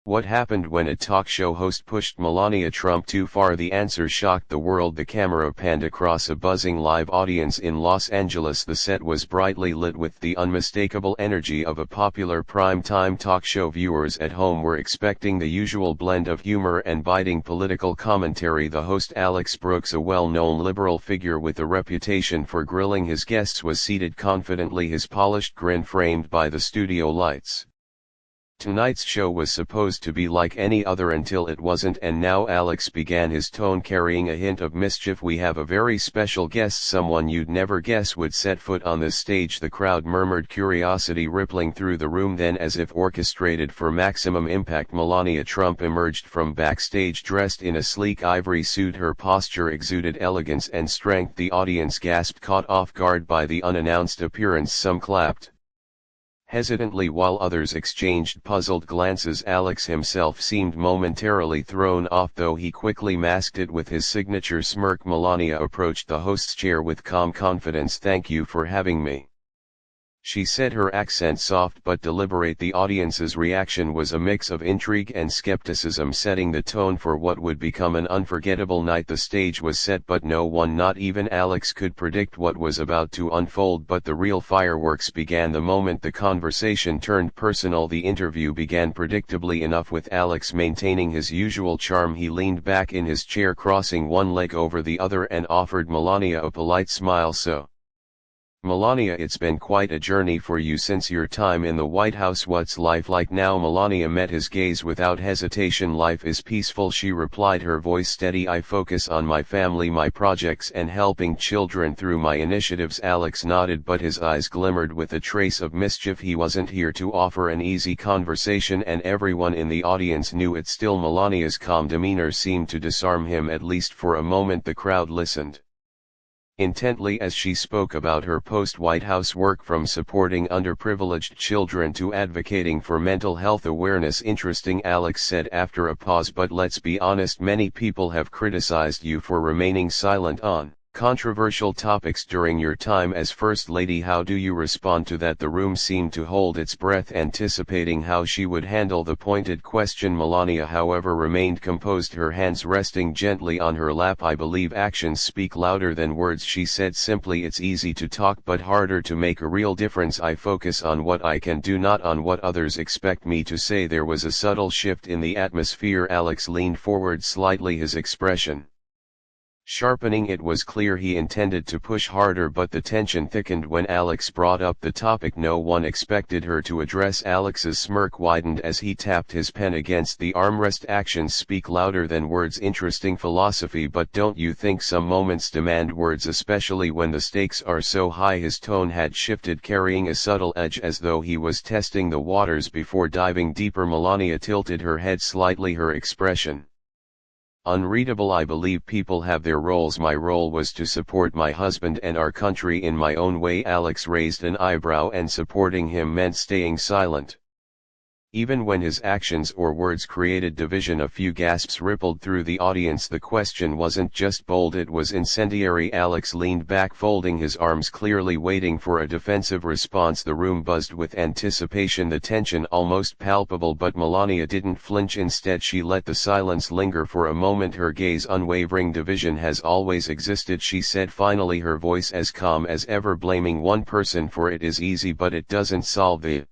What happened when a talk show host pushed Melania Trump too far? The answer shocked the world. The camera panned across a buzzing live audience in Los Angeles. The set was brightly lit with the unmistakable energy of a popular prime-time talk show. Viewers at home were expecting the usual blend of humor and biting political commentary. The host, Alex Brooks, a well-known liberal figure with a reputation for grilling his guests, was seated confidently, his polished grin framed by the studio lights. Tonight's show was supposed to be like any other until it wasn't, and now Alex began, his tone carrying a hint of mischief. "We have a very special guest, someone you'd never guess would set foot on this stage," the crowd murmured, curiosity rippling through the room. Then, as if orchestrated for maximum impact, Melania Trump emerged from backstage dressed in a sleek ivory suit. Her posture exuded elegance and strength. The audience gasped, caught off guard by the unannounced appearance. Some clapped hesitantly while others exchanged puzzled glances. Alex himself seemed momentarily thrown off, though he quickly masked it with his signature smirk. Melania approached the host's chair with calm confidence. "Thank you for having me," she said, her accent soft but deliberate. The audience's reaction was a mix of intrigue and skepticism, setting the tone for what would become an unforgettable night. The stage was set, but no one, not even Alex, could predict what was about to unfold. But the real fireworks began the moment the conversation turned personal. The interview began predictably enough, with Alex maintaining his usual charm. He leaned back in his chair, crossing one leg over the other, and offered Melania a polite smile. "So, Melania, it's been quite a journey for you since your time in the White House. What's life like now?" Melania met his gaze without hesitation. "Life is peaceful," she replied, her voice steady. "I focus on my family, my projects, and helping children through my initiatives." Alex nodded, but his eyes glimmered with a trace of mischief. He wasn't here to offer an easy conversation, and everyone in the audience knew it. Still, Melania's calm demeanor seemed to disarm him, at least for a moment. The crowd listened intently as she spoke about her post-White House work, from supporting underprivileged children to advocating for mental health awareness. "Interesting," Alex said after a pause, "but let's be honest, many people have criticized you for remaining silent on controversial topics during your time as First Lady. How do you respond to that?" The room seemed to hold its breath, anticipating how she would handle the pointed question. Melania, however, remained composed, her hands resting gently on her lap. "I believe actions speak louder than words," she said simply. "It's easy to talk but harder to make a real difference. I focus on what I can do, not on what others expect me to say." There was a subtle shift in the atmosphere. Alex leaned forward slightly, his expression sharpening. It was clear he intended to push harder, but the tension thickened when Alex brought up the topic no one expected her to address. Alex's smirk widened as he tapped his pen against the armrest. "Actions speak louder than words. Interesting philosophy, but don't you think some moments demand words, especially when the stakes are so high?" His tone had shifted, carrying a subtle edge, as though he was testing the waters before diving deeper. Melania tilted her head slightly, her expression unreadable. "I believe people have their roles. My role was to support my husband and our country in my own way." Alex raised an eyebrow, and supporting him meant staying silent, even when his actions or words created division. A few gasps rippled through the audience. The question wasn't just bold, it was incendiary. Alex leaned back, folding his arms, clearly waiting for a defensive response. The room buzzed with anticipation, the tension almost palpable, but Melania didn't flinch. Instead, she let the silence linger for a moment, her gaze unwavering. "Division has always existed," she said finally, her voice as calm as ever. "Blaming one person for it is easy, but it doesn't solve the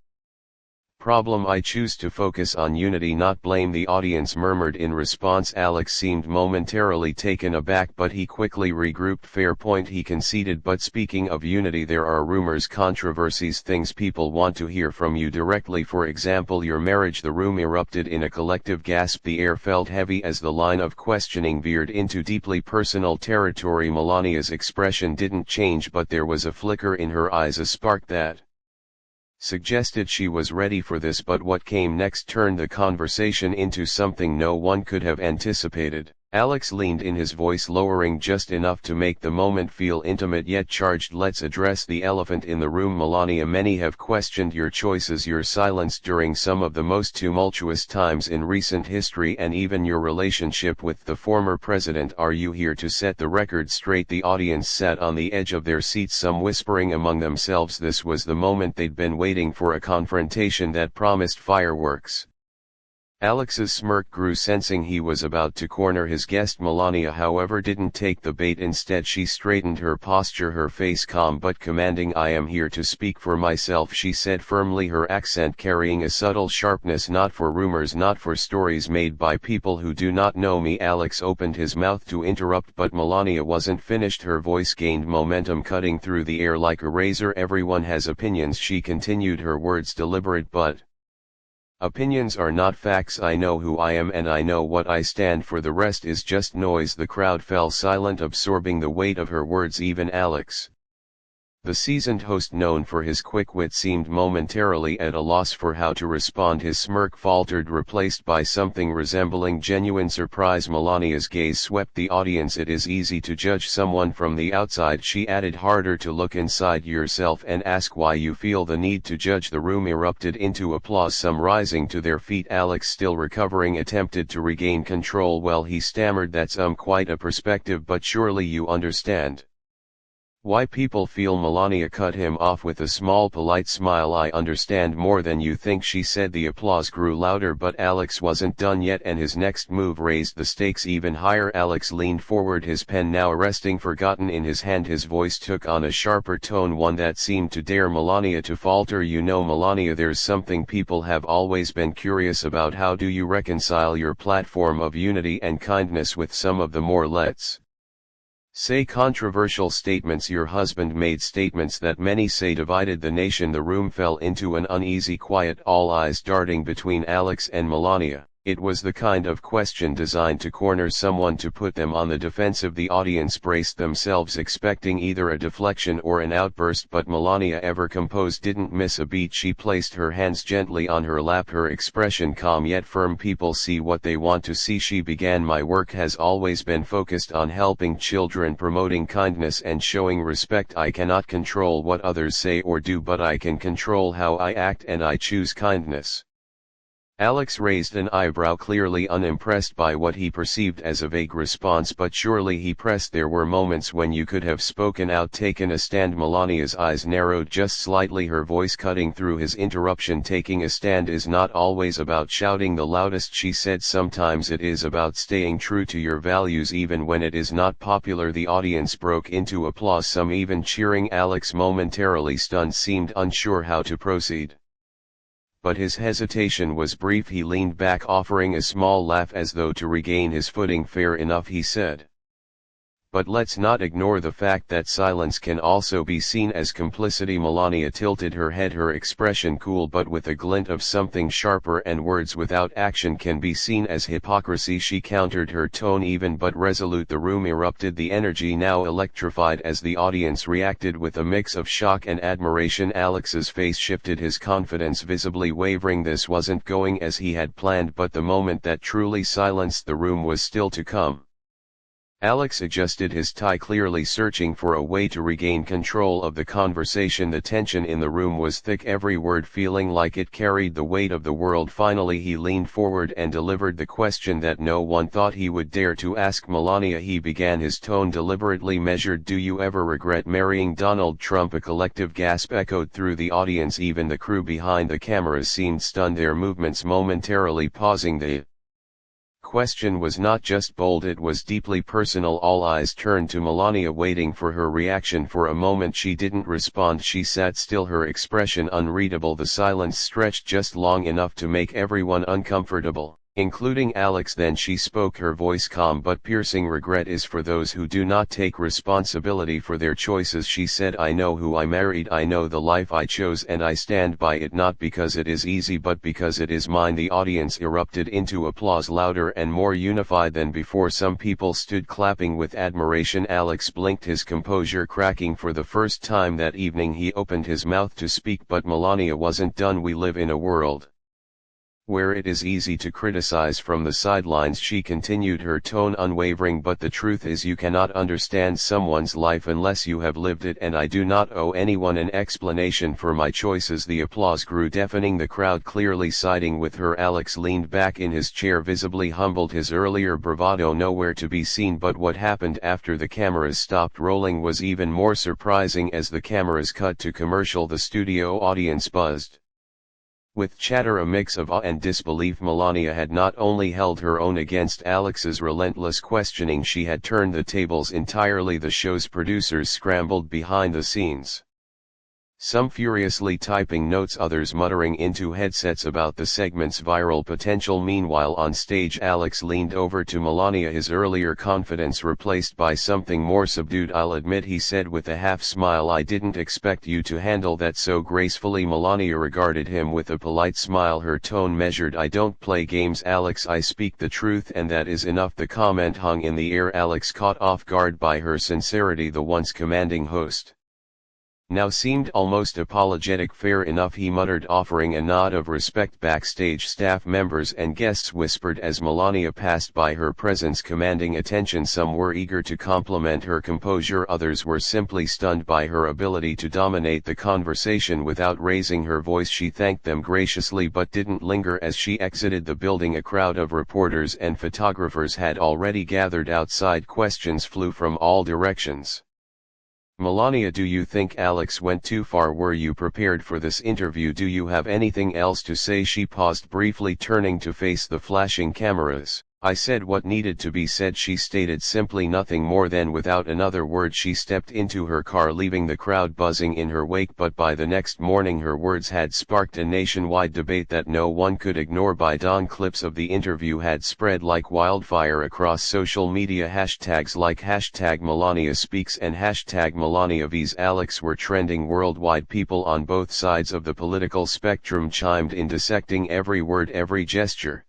problem. I choose to focus on unity, not blame." The audience murmured in response. Alex seemed momentarily taken aback, but he quickly regrouped. "Fair point," he conceded, "but speaking of unity, there are rumors, controversies, things people want to hear from you directly. For example, your marriage." The room erupted in a collective gasp. The air felt heavy as the line of questioning veered into deeply personal territory. Melania's expression didn't change, but there was a flicker in her eyes, a spark that suggested she was ready for this. But what came next turned the conversation into something no one could have anticipated. Alex leaned in, his voice lowering just enough to make the moment feel intimate yet charged. "Let's address the elephant in the room, Melania. Many have questioned your choices, your silence during some of the most tumultuous times in recent history, and even your relationship with the former president. Are you here to set the record straight?" The audience sat on the edge of their seats, some whispering among themselves. This was the moment they'd been waiting for, a confrontation that promised fireworks. Alex's smirk grew, sensing he was about to corner his guest. Melania, however, didn't take the bait. Instead, she straightened her posture, her face calm but commanding. "I am here to speak for myself," she said firmly, her accent carrying a subtle sharpness. "Not for rumors, not for stories made by people who do not know me." Alex opened his mouth to interrupt, but Melania wasn't finished. Her voice gained momentum, cutting through the air like a razor. "Everyone has opinions," she continued, her words deliberate, "but opinions are not facts. I know who I am and I know what I stand for. The rest is just noise." The crowd fell silent, absorbing the weight of her words. Even Alex, the seasoned host known for his quick wit, seemed momentarily at a loss for how to respond. His smirk faltered, replaced by something resembling genuine surprise. Melania's gaze swept the audience. "It is easy to judge someone from the outside," she added. "Harder to look inside yourself and ask why you feel the need to judge." The room erupted into applause, some rising to their feet. Alex, still recovering, attempted to regain control. "Well," he stammered, "that's quite a perspective, but surely you understand why people feel." Melania cut him off with a small polite smile. "I understand more than you think," she said. The applause grew louder, but Alex wasn't done yet, and his next move raised the stakes even higher. Alex leaned forward, his pen now resting forgotten in his hand. His voice took on a sharper tone, one that seemed to dare Melania to falter. "You know, Melania, there's something people have always been curious about. How do you reconcile your platform of unity and kindness with some of the more, let's say, controversial statements your husband made, statements that many say divided the nation?" The room fell into an uneasy quiet, all eyes darting between Alex and Melania. It was the kind of question designed to corner someone, to put them on the defensive. The audience braced themselves, expecting either a deflection or an outburst, but Melania, ever composed, didn't miss a beat. She placed her hands gently on her lap, her expression calm yet firm. "People see what they want to see," she began. "My work has always been focused on helping children, promoting kindness and showing respect. I cannot control what others say or do, but I can control how I act, and I choose kindness." Alex raised an eyebrow, clearly unimpressed by what he perceived as a vague response. "But surely," he pressed, "there were moments when you could have spoken out, taken a stand." Melania's eyes narrowed just slightly, her voice cutting through his interruption. "Taking a stand is not always about shouting the loudest," she said. "Sometimes it is about staying true to your values, even when it is not popular." The audience broke into applause, some even cheering. Alex, momentarily stunned, seemed unsure how to proceed. But his hesitation was brief. He leaned back, offering a small laugh as though to regain his footing. "Fair enough," he said. "But let's not ignore the fact that silence can also be seen as complicity." Melania tilted her head, her expression cool but with a glint of something sharper. "And words without action can be seen as hypocrisy," she countered, her tone even but resolute. The room erupted, the energy now electrified as the audience reacted with a mix of shock and admiration. Alex's face shifted, his confidence visibly wavering. This wasn't going as he had planned, but the moment that truly silenced the room was still to come. Alex adjusted his tie, clearly searching for a way to regain control of the conversation. The tension in the room was thick, every word feeling like it carried the weight of the world. Finally, he leaned forward and delivered the question that no one thought he would dare to ask. "Melania," he began, his tone deliberately measured, "do you ever regret marrying Donald Trump?" A collective gasp echoed through the audience. Even the crew behind the cameras seemed stunned, their movements momentarily pausing. The question was not just bold, it was deeply personal. All eyes turned to Melania, waiting for her reaction. For a moment she didn't respond. She sat still, her expression unreadable. The silence stretched just long enough to make everyone uncomfortable, including Alex. Then she spoke, her voice calm but piercing. "Regret is for those who do not take responsibility for their choices," she said. "I know who I married, I know the life I chose, and I stand by it, not because it is easy but because it is mine." The audience erupted into applause, louder and more unified than before. Some people stood clapping with admiration. Alex blinked, his composure cracking. For the first time that evening he opened his mouth to speak, but Melania wasn't done. "We live in a world where it is easy to criticize from the sidelines," she continued, her tone unwavering, "but the truth is you cannot understand someone's life unless you have lived it, and I do not owe anyone an explanation for my choices." The applause grew deafening, the crowd clearly siding with her. Alex leaned back in his chair, visibly humbled, his earlier bravado nowhere to be seen. But what happened after the cameras stopped rolling was even more surprising. As the cameras cut to commercial, the studio audience buzzed. With chatter a mix of awe and disbelief, Melania had not only held her own against Alex's relentless questioning, she had turned the tables entirely. The show's producers scrambled behind the scenes, some furiously typing notes, others muttering into headsets about the segment's viral potential. Meanwhile on stage, Alex leaned over to Melania, his earlier confidence replaced by something more subdued. "I'll admit," he said with a half smile, "I didn't expect you to handle that so gracefully." Melania regarded him with a polite smile, her tone measured. "I don't play games, Alex, I speak the truth, and that is enough." The comment hung in the air, Alex, caught off guard by her sincerity. The once commanding host now seemed almost apologetic. "Fair enough," he muttered, offering a nod of respect. Backstage, staff members and guests whispered as Melania passed by, her presence commanding attention. Some were eager to compliment her composure, others were simply stunned by her ability to dominate the conversation without raising her voice. She thanked them graciously but didn't linger. As she exited the building, a crowd of reporters and photographers had already gathered outside. Questions flew from all directions. "Melania, do you think Alex went too far? Were you prepared for this interview? Do you have anything else to say?" She paused briefly, turning to face the flashing cameras. "I said what needed to be said," she stated simply, nothing more. Then without another word she stepped into her car, leaving the crowd buzzing in her wake. But by the next morning her words had sparked a nationwide debate that no one could ignore. By dawn, clips of the interview had spread like wildfire across social media. Hashtags like #MelaniaSpeaks and #MelaniaVs Alex were trending worldwide. People on both sides of the political spectrum chimed in, dissecting every word, every gesture,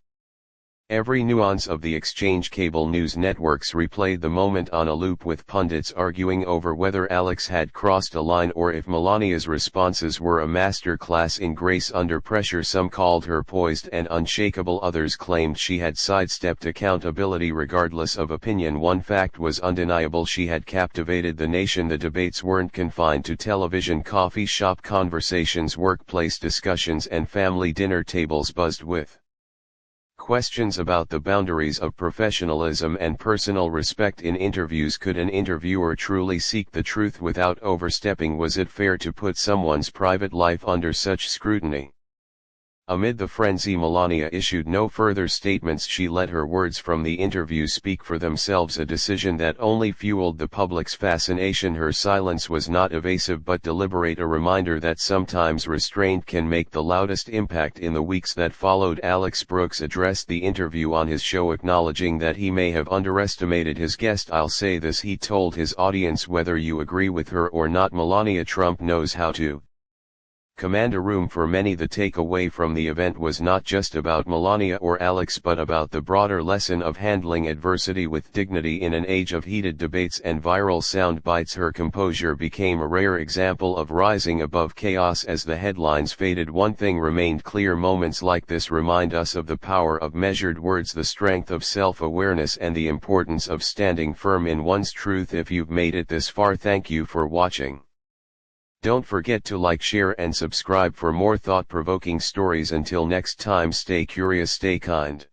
every nuance of the exchange. Cable news networks replayed the moment on a loop, with pundits arguing over whether Alex had crossed a line or if Melania's responses were a masterclass in grace under pressure. Some called her poised and unshakable, others claimed she had sidestepped accountability. Regardless of opinion, one fact was undeniable: she had captivated the nation. The debates weren't confined to television. Coffee shop conversations, workplace discussions and family dinner tables buzzed with questions about the boundaries of professionalism and personal respect in interviews. Could an interviewer truly seek the truth without overstepping? Was it fair to put someone's private life under such scrutiny? Amid the frenzy, Melania issued no further statements. She let her words from the interview speak for themselves, a decision that only fueled the public's fascination. Her silence was not evasive but deliberate, a reminder that sometimes restraint can make the loudest impact. In the weeks that followed, Alex Brooks addressed the interview on his show, acknowledging that he may have underestimated his guest. "I'll say this," he told his audience, "whether you agree with her or not, Melania Trump knows how to command a room." For many, the takeaway from the event was not just about Melania or Alex, but about the broader lesson of handling adversity with dignity. In an age of heated debates and viral sound bites, her composure became a rare example of rising above chaos. As the headlines faded, one thing remained clear: moments like this remind us of the power of measured words, the strength of self-awareness, and the importance of standing firm in one's truth. If you've made it this far, thank you for watching. Don't forget to like, share and subscribe for more thought-provoking stories. Until next time, stay curious, stay kind.